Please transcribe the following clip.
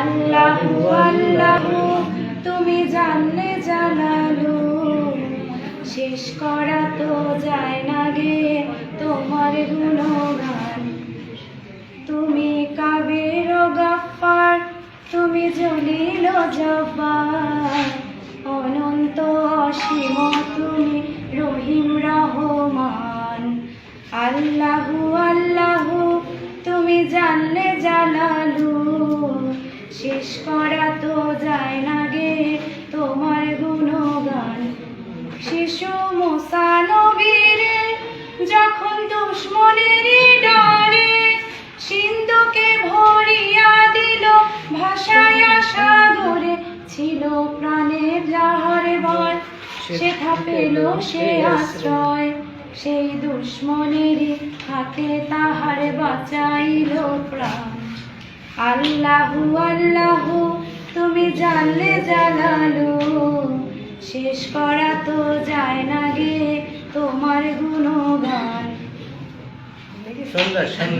আল্লাহু আল্লাহু তুমি জানলে জানালু, শেষ করা তো যায় না গে তোমার গুণগান। তুমি কাবির ও গাফফার, তুমি জলিল ও জব্বার, অনন্ত অসীম তুমি রহিম রহমান। আল্লাহু আল্লাহু তুমি জানলে জানালু, শেষ করা তো যায় না গে তোমার গুণগান। শিশু মুসা নবীরে যখন দুশমনের ডরে সিন্ধুকে ভরিয়া দিল ভাসায়া সাগরে, ছিল প্রাণের যাহার ভয় সেথা পেল সে আশ্রয়, সেই দুশমনের হাতে তাহার বাঁচাইল প্রাণ। আল্লাহু আল্লাহু তুমি জানলে জানালু, শেষ করা তো যায় না গে তোমার গুণগান। সুন্দর সুন্দর।